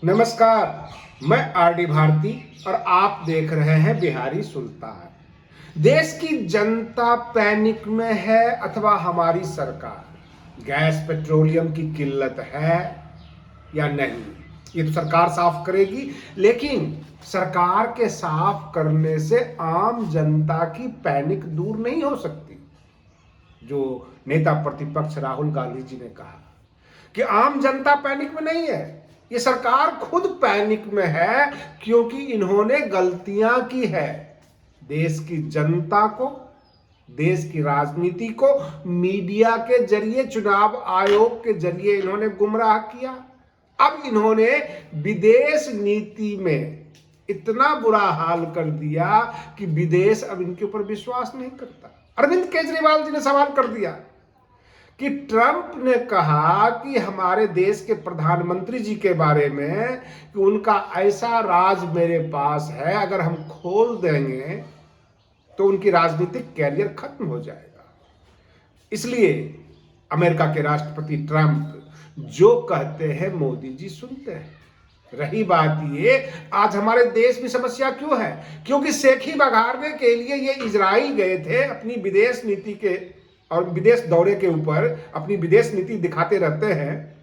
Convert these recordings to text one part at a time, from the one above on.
नमस्कार। मैं आरडी भारती और आप देख रहे हैं बिहारी सुल्तान। देश की जनता पैनिक में है अथवा हमारी सरकार? गैस पेट्रोलियम की किल्लत है या नहीं, ये तो सरकार साफ करेगी। लेकिन सरकार के साफ करने से आम जनता की पैनिक दूर नहीं हो सकती। जो नेता प्रतिपक्ष राहुल गांधी जी ने कहा कि आम जनता पैनिक में नहीं है, ये सरकार खुद पैनिक में है, क्योंकि इन्होंने गलतियां की है। देश की जनता को, देश की राजनीति को मीडिया के जरिए, चुनाव आयोग के जरिए इन्होंने गुमराह किया। अब इन्होंने विदेश नीति में इतना बुरा हाल कर दिया कि विदेश अब इनके ऊपर विश्वास नहीं करता। अरविंद केजरीवाल जी ने सवाल कर दिया कि ट्रंप ने कहा कि हमारे देश के प्रधानमंत्री जी के बारे में कि उनका ऐसा राज मेरे पास है, अगर हम खोल देंगे तो उनकी राजनीतिक कैरियर खत्म हो जाएगा। इसलिए अमेरिका के राष्ट्रपति ट्रंप जो कहते हैं मोदी जी सुनते हैं। रही बात ये, आज हमारे देश में समस्या क्यों है? क्योंकि सेखी बघाड़ने के लिए ये इजराइल गए थे, अपनी विदेश नीति के और विदेश दौरे के ऊपर अपनी विदेश नीति दिखाते रहते हैं,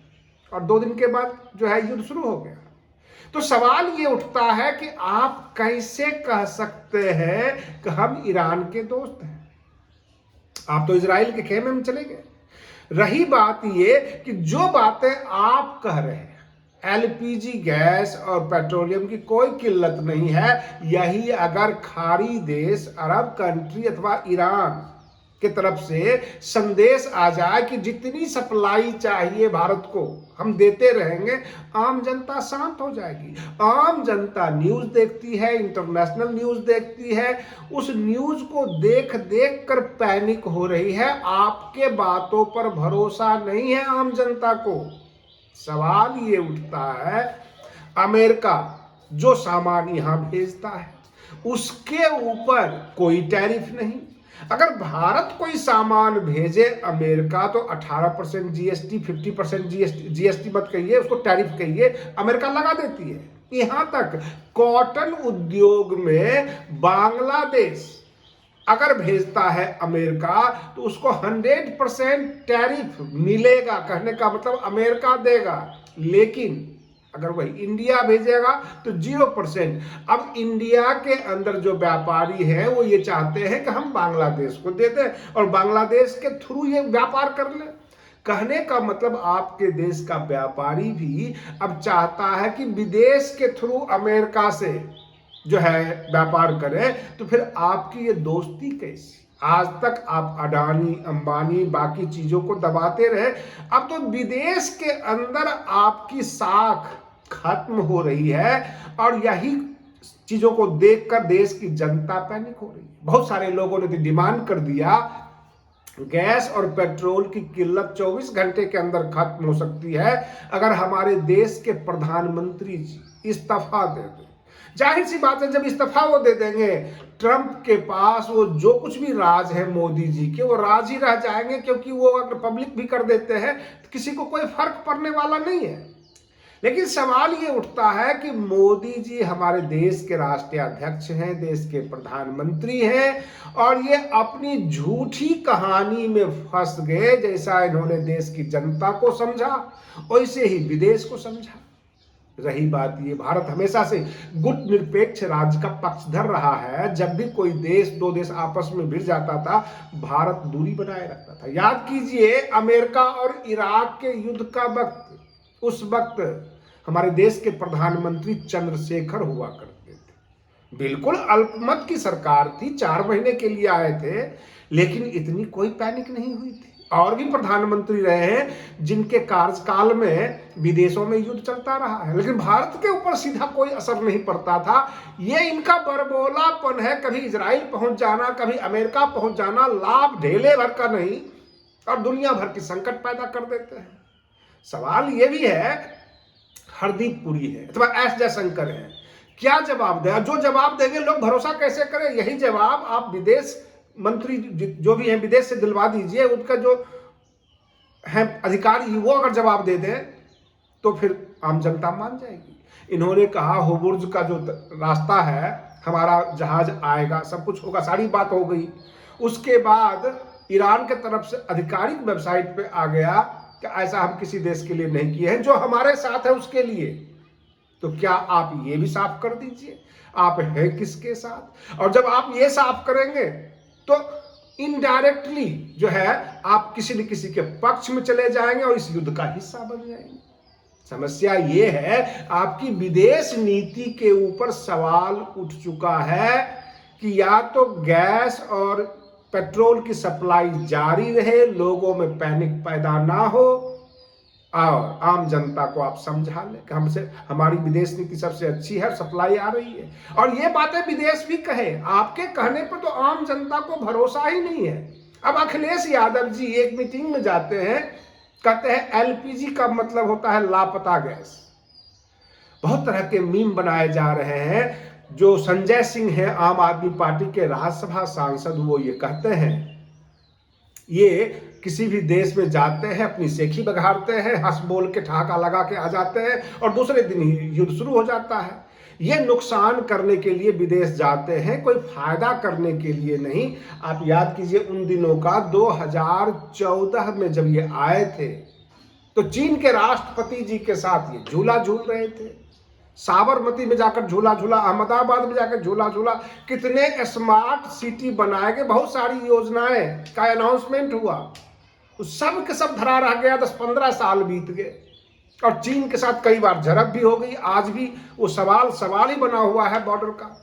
और 2 दिन के बाद जो है युद्ध शुरू हो गया। तो सवाल ये उठता है कि आप कैसे कह सकते हैं कि हम ईरान के दोस्त हैं? आप तो इजराइल के खेमे में चले गए। रही बात ये कि जो बातें आप कह रहे हैं, एलपीजी गैस और पेट्रोलियम की कोई किल्लत नहीं है, यही अगर खाड़ी देश, अरब कंट्री अथवा ईरान की तरफ से संदेश आ जाए कि जितनी सप्लाई चाहिए भारत को हम देते रहेंगे, आम जनता शांत हो जाएगी। आम जनता न्यूज देखती है, इंटरनेशनल न्यूज देखती है, उस न्यूज को देख देख कर पैनिक हो रही है। आपके बातों पर भरोसा नहीं है आम जनता को। सवाल ये उठता है, अमेरिका जो सामान यहां भेजता है उसके ऊपर कोई टैरिफ नहीं। अगर भारत कोई सामान भेजे अमेरिका तो 18% जीएसटी, 50% जीएसटी मत कहिए, उसको टैरिफ कहिए, अमेरिका लगा देती है। यहां तक कॉटन उद्योग में बांग्लादेश अगर भेजता है अमेरिका तो उसको 100% टैरिफ मिलेगा। कहने का मतलब अमेरिका देगा, लेकिन अगर वही इंडिया भेजेगा तो 0%। अब इंडिया के अंदर जो व्यापारी है वो ये चाहते हैं कि हम बांग्लादेश को दे दें और बांग्लादेश के थ्रू ये व्यापार कर ले। कहने का मतलब आपके देश का व्यापारी भी अब चाहता है कि विदेश के थ्रू अमेरिका से जो है व्यापार करें, तो फिर आपकी ये दोस्ती कैसी? आज तक आप अडानी, अंबानी, बाकी चीजों को दबाते रहे, अब तो विदेश के अंदर आपकी साख खत्म हो रही है, और यही चीजों को देखकर देश की जनता पैनिक हो रही है। बहुत सारे लोगों ने डिमांड कर दिया, गैस और पेट्रोल की किल्लत 24 घंटे के अंदर खत्म हो सकती है अगर हमारे देश के प्रधानमंत्री जी इस्तीफा दे दें। जाहिर सी बात है, जब इस्तीफा वो दे देंगे, ट्रंप के पास वो जो कुछ भी राज है मोदी जी के, वो राज ही रह जाएंगे, क्योंकि वो अगर पब्लिक भी कर देते हैं तो किसी को कोई फर्क पड़ने वाला नहीं है। लेकिन सवाल ये उठता है कि मोदी जी हमारे देश के राष्ट्रीय अध्यक्ष हैं, देश के प्रधानमंत्री हैं, और ये अपनी झूठी कहानी में फंस गए। जैसा इन्होंने देश की जनता को समझा वैसे ही विदेश को समझा। रही बात ये, भारत हमेशा से गुट निरपेक्ष राज्य का पक्षधर रहा है। जब भी कोई देश, 2 देश आपस में भिड़ जाता था, भारत दूरी बनाए रखता था। याद कीजिए अमेरिका और इराक के युद्ध का वक्त, उस वक्त हमारे देश के प्रधानमंत्री चंद्रशेखर हुआ करते थे। बिल्कुल अल्पमत की सरकार थी, 4 महीने के लिए आए थे, लेकिन इतनी कोई पैनिक नहीं हुई थी। और भी प्रधानमंत्री रहे हैं जिनके कार्यकाल में विदेशों में युद्ध चलता रहा है, लेकिन भारत के ऊपर सीधा कोई असर नहीं पड़ता था। ये इनका बरबोलापन है, कभी इजराइल पहुंच जाना, कभी अमेरिका पहुंच जाना, लाभ ढेले भर का नहीं, और दुनिया भर की संकट पैदा कर देते हैं। सवाल ये भी है, हरदीप पुरी है अथवा एस जयशंकर है, क्या जवाब दे? जो जवाब देंगे लोग भरोसा कैसे करें? यही जवाब आप विदेश मंत्री जो भी हैं विदेश से दिलवा दीजिए, उनका जो है अधिकारी वो अगर जवाब दे दें तो फिर आम जनता मान जाएगी। इन्होंने कहा होबुर्ज का जो रास्ता है, हमारा जहाज आएगा, सब कुछ होगा, सारी बात हो गई। उसके बाद ईरान के तरफ से आधिकारिक वेबसाइट पे आ गया कि ऐसा हम किसी देश के लिए नहीं किए हैं, जो हमारे साथ है उसके लिए। तो क्या आप ये भी साफ कर दीजिए, आप है किसके साथ। और जब आप ये साफ करेंगे तो इनडायरेक्टली जो है आप किसी न किसी के पक्ष में चले जाएंगे और इस युद्ध का हिस्सा बन जाएंगे। समस्या ये है, आपकी विदेश नीति के ऊपर सवाल उठ चुका है कि या तो गैस और पेट्रोल की सप्लाई जारी रहे, लोगों में पैनिक पैदा ना हो, और आम जनता को आप समझा लें कि हमसे हमारी विदेश नीति सबसे अच्छी है, सप्लाई आ रही है। और ये बातें विदेश भी कहे, आपके कहने पर तो आम जनता को भरोसा ही नहीं है। अब अखिलेश यादव जी एक मीटिंग में जाते हैं, कहते हैं एलपीजी का मतलब होता है लापता गैस। बहुत तरह के मीम बनाए जा रहे हैं। जो संजय सिंह है आम आदमी पार्टी के राज्यसभा सांसद, वो ये कहते हैं, ये किसी भी देश में जाते हैं, अपनी सेखी बघारते हैं, हंस बोल के ठहाका लगा के आ जाते हैं और दूसरे दिन ही युद्ध शुरू हो जाता है। ये नुकसान करने के लिए विदेश जाते हैं, कोई फायदा करने के लिए नहीं। आप याद कीजिए उन दिनों का, 2014 में जब ये आए थे तो चीन के राष्ट्रपति जी के साथ ये झूला झूल रहे थे। साबरमती में जाकर झूला झूला, अहमदाबाद में जाकर झूला झूला, कितने स्मार्ट सिटी बनाए गए, बहुत सारी योजनाएं का अनाउंसमेंट हुआ, उस सब के सब धरा रह गया। 10-15 साल बीत गए और चीन के साथ कई बार झड़प भी हो गई। आज भी वो सवाल ही बना हुआ है बॉर्डर का।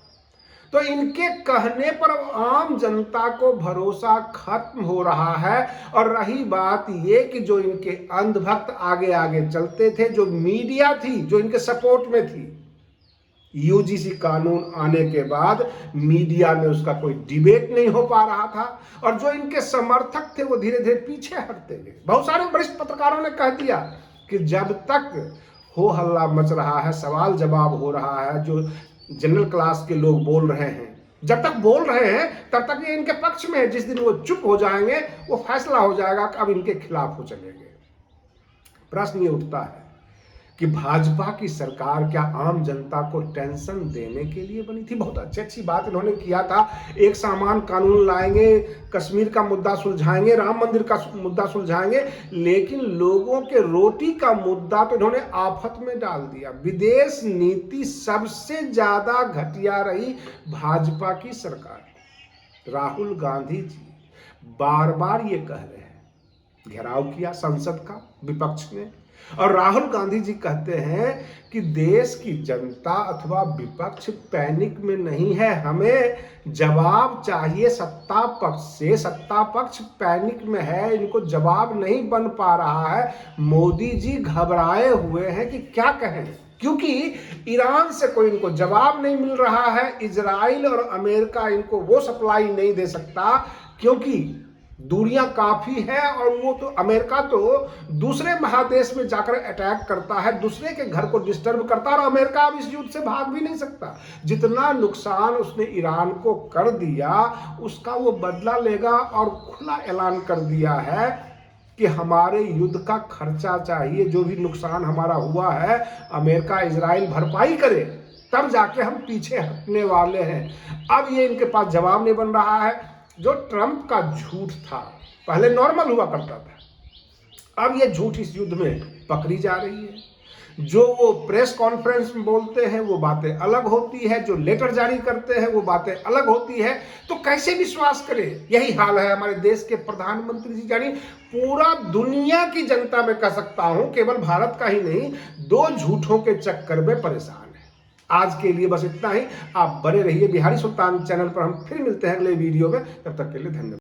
तो इनके कहने पर आम जनता को भरोसा खत्म हो रहा है। और रही बात ये कि जो इनके अंधभक्त आगे आगे चलते थे, जो मीडिया थी जो इनके सपोर्ट में थी, यूजीसी कानून आने के बाद मीडिया में उसका कोई डिबेट नहीं हो पा रहा था और जो इनके समर्थक थे वो धीरे धीरे पीछे हटते गए। बहुत सारे वरिष्ठ पत्रकारों ने कह दिया कि जब तक हो हल्ला मच रहा है, सवाल जवाब हो रहा है, जो जनरल क्लास के लोग बोल रहे हैं, जब तक बोल रहे हैं तब तक ये इनके पक्ष में है। जिस दिन वो चुप हो जाएंगे वो फैसला हो जाएगा कि अब इनके खिलाफ हो चलेंगे। प्रश्न ये उठता है कि भाजपा की सरकार क्या आम जनता को टेंशन देने के लिए बनी थी? बहुत अच्छी बात इन्होंने किया था, एक सामान कानून लाएंगे, कश्मीर का मुद्दा सुलझाएंगे, राम मंदिर का मुद्दा सुलझाएंगे, लेकिन लोगों के रोटी का मुद्दा तो इन्होंने आफत में डाल दिया। विदेश नीति सबसे ज्यादा घटिया रही भाजपा की सरकार। राहुल गांधी जी बार बार ये कह रहे हैं, घेराव किया संसद का विपक्ष ने, और राहुल गांधी जी कहते हैं कि देश की जनता अथवा विपक्ष पैनिक में नहीं है, हमें जवाब चाहिए सत्ता पक्ष से। सत्ता पक्ष पैनिक में है, इनको जवाब नहीं बन पा रहा है। मोदी जी घबराए हुए हैं कि क्या कहें, क्योंकि ईरान से कोई इनको जवाब नहीं मिल रहा है। इजराइल और अमेरिका इनको वो सप्लाई नहीं दे सकता क्योंकि दूरियां काफी है, और वो तो अमेरिका तो दूसरे महादेश में जाकर अटैक करता है, दूसरे के घर को डिस्टर्ब करता है, और अमेरिका अब इस युद्ध से भाग भी नहीं सकता। जितना नुकसान उसने ईरान को कर दिया उसका वो बदला लेगा, और खुला ऐलान कर दिया है कि हमारे युद्ध का खर्चा चाहिए, जो भी नुकसान हमारा हुआ है अमेरिका इजराइल भरपाई करे, तब जाके हम पीछे हटने वाले हैं। अब ये इनके पास जवाब नहीं बन रहा है। जो ट्रंप का झूठ था पहले नॉर्मल हुआ करता था, अब ये झूठ इस युद्ध में पकड़ी जा रही है। जो वो प्रेस कॉन्फ्रेंस में बोलते हैं वो बातें अलग होती है, जो लेटर जारी करते हैं वो बातें अलग होती है। तो कैसे विश्वास करें? यही हाल है हमारे देश के प्रधानमंत्री जी, यानी पूरा दुनिया की जनता में कह सकता हूं, केवल भारत का ही नहीं, दो झूठों के चक्कर में परेशान। आज के लिए बस इतना ही। आप बने रहिए बिहारी सुल्तान चैनल पर। हम फिर मिलते हैं अगले वीडियो में, तब तक के लिए धन्यवाद।